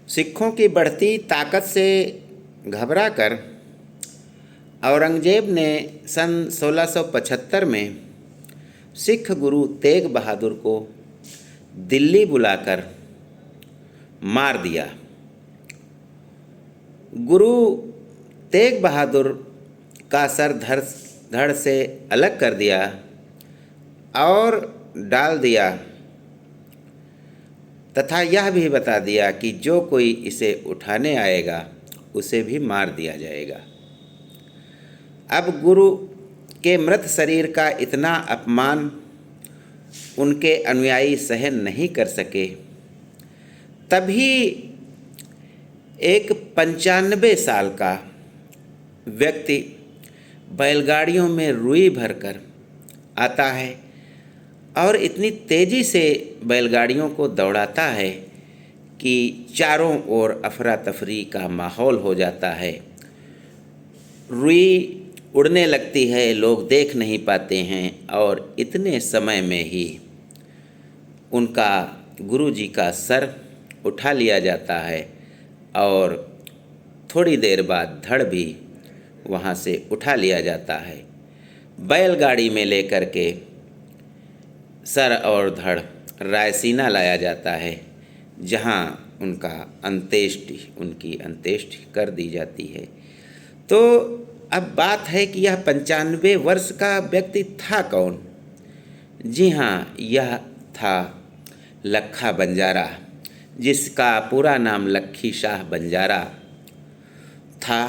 सिखों की बढ़ती ताकत से घबराकर औरंगजेब ने सन 1675 में सिख गुरु तेग बहादुर को दिल्ली बुलाकर मार दिया। गुरु तेग बहादुर का सर धड़ से अलग कर दिया और डाल दिया तथा यह भी बता दिया कि जो कोई इसे उठाने आएगा उसे भी मार दिया जाएगा। अब गुरु के मृत शरीर का इतना अपमान उनके अनुयायी सहन नहीं कर सके। तभी एक 95 साल का व्यक्ति बैलगाड़ियों में रुई भरकर आता है और इतनी तेज़ी से बैलगाड़ियों को दौड़ाता है कि चारों ओर अफरा तफरी का माहौल हो जाता है। रुई उड़ने लगती है, लोग देख नहीं पाते हैं और इतने समय में ही उनका गुरुजी का सर उठा लिया जाता है और थोड़ी देर बाद धड़ भी वहाँ से उठा लिया जाता है। बैलगाड़ी में लेकर के सर और धड़ रायसीना लाया जाता है, जहाँ उनकी अंत्येष्टि कर दी जाती है। तो अब बात है कि यह 95 वर्ष का व्यक्ति था कौन? जी हाँ, यह था लखा बंजारा, जिसका पूरा नाम लखी शाह बंजारा था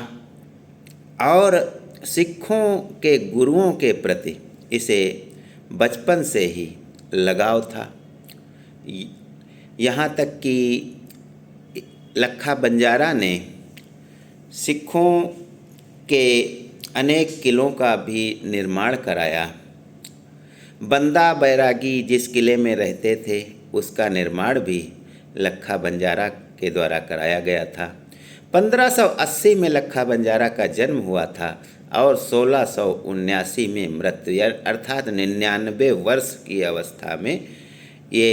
और सिखों के गुरुओं के प्रति इसे बचपन से ही लगाव था। यहाँ तक कि लखा बंजारा ने सिखों के अनेक किलों का भी निर्माण कराया। बंदा बैरागी जिस किले में रहते थे उसका निर्माण भी लखा बंजारा के द्वारा कराया गया था। 1580 में लखा बंजारा का जन्म हुआ था और 1679 में मृत्यु अर्थात 99 वर्ष की अवस्था में ये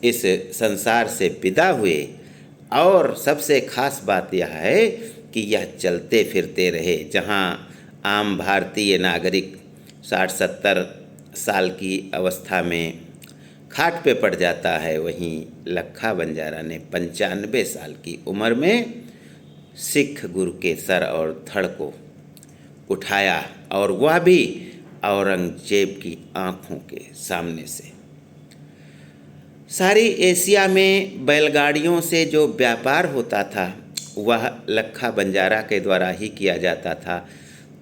इस संसार से विदा हुए। और सबसे खास बात यह है कि यह चलते फिरते रहे। जहाँ आम भारतीय नागरिक 60-70 साल की अवस्था में खाट पे पड़ जाता है, वहीं लखा बंजारा ने 95 साल की उम्र में सिख गुरु के सर और धड़ को उठाया और वह भी औरंगजेब की आँखों के सामने से। सारी एशिया में बैलगाड़ियों से जो व्यापार होता था वह लखा बंजारा के द्वारा ही किया जाता था।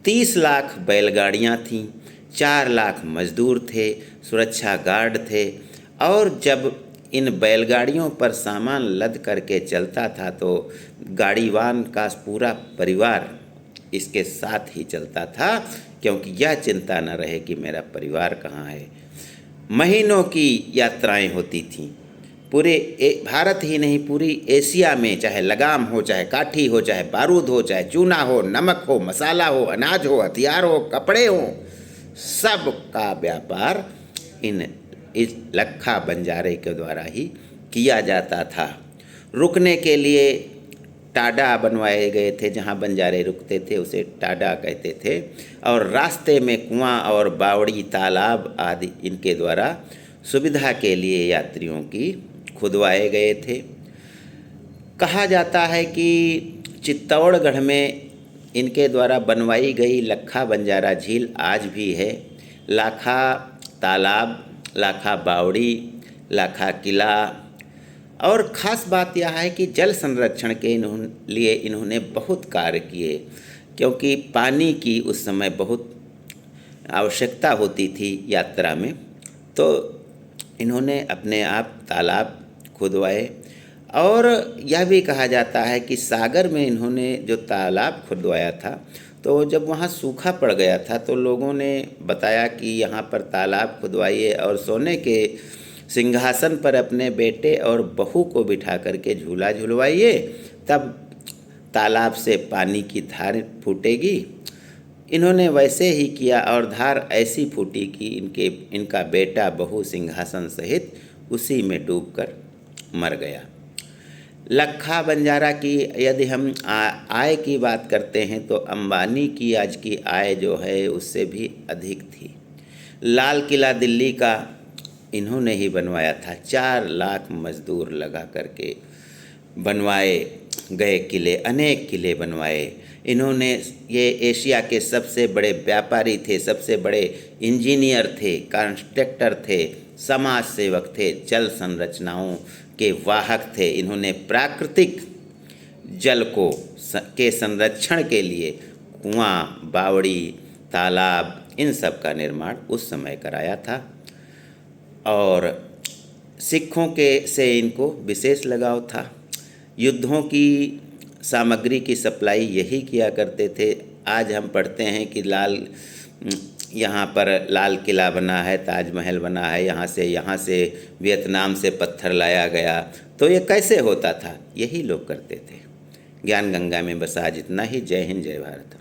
30 लाख बैलगाड़ियाँ थीं, 4 लाख मजदूर थे, सुरक्षा गार्ड थे और जब इन बैलगाड़ियों पर सामान लद करके चलता था तो गाड़ीवान का पूरा परिवार इसके साथ ही चलता था, क्योंकि यह चिंता न रहे कि मेरा परिवार कहाँ है। महीनों की यात्राएं होती थीं। पूरे भारत ही नहीं, पूरी एशिया में, चाहे लगाम हो, चाहे काठी हो, चाहे बारूद हो, चाहे चूना हो, नमक हो, मसाला हो, अनाज हो, हथियार हो, कपड़े हो, सब का व्यापार इस लखा बंजारे के द्वारा ही किया जाता था। रुकने के लिए टाडा बनवाए गए थे, जहाँ बंजारे रुकते थे उसे टाडा कहते थे। और रास्ते में कुआं और बावड़ी, तालाब आदि इनके द्वारा सुविधा के लिए यात्रियों की खुदवाए गए थे। कहा जाता है कि चित्तौड़गढ़ में इनके द्वारा बनवाई गई लखा बंजारा झील आज भी है। लाखा तालाब, लाखा बावड़ी, लाखा किला। और ख़ास बात यह है कि जल संरक्षण के लिए इन्होंने बहुत कार्य किए, क्योंकि पानी की उस समय बहुत आवश्यकता होती थी यात्रा में। तो इन्होंने अपने आप तालाब खुदवाए। और यह भी कहा जाता है कि सागर में इन्होंने जो तालाब खुदवाया था, तो जब वहाँ सूखा पड़ गया था तो लोगों ने बताया कि यहाँ पर तालाब खुदवाइए और सोने के सिंहासन पर अपने बेटे और बहू को बिठा करके झूला झुलवाइए, तब तालाब से पानी की धार फूटेगी। इन्होंने वैसे ही किया और धार ऐसी फूटी कि इनका बेटा बहू सिंहासन सहित उसी में डूबकर मर गया। लखा बंजारा की यदि हम आय की बात करते हैं तो अंबानी की आज की आय जो है उससे भी अधिक थी। लाल किला दिल्ली का इन्होंने ही बनवाया था। 4 लाख मजदूर लगा करके बनवाए गए किले, अनेक किले बनवाए इन्होंने। ये एशिया के सबसे बड़े व्यापारी थे, सबसे बड़े इंजीनियर थे, कॉन्ट्रैक्टर थे, समाज सेवक थे, जल संरचनाओं के वाहक थे। इन्होंने प्राकृतिक जल के संरक्षण के लिए कुआं, बावड़ी, तालाब इन सब का निर्माण उस समय कराया था। और सिखों के से इनको विशेष लगाव था। युद्धों की सामग्री की सप्लाई यही किया करते थे। आज हम पढ़ते हैं कि यहाँ पर लाल किला बना है, ताजमहल बना है, यहाँ से वियतनाम से पत्थर लाया गया। तो ये कैसे होता था? यही लोग करते थे। ज्ञान गंगा में बस आज इतना ही। जय हिंद, जय भारत।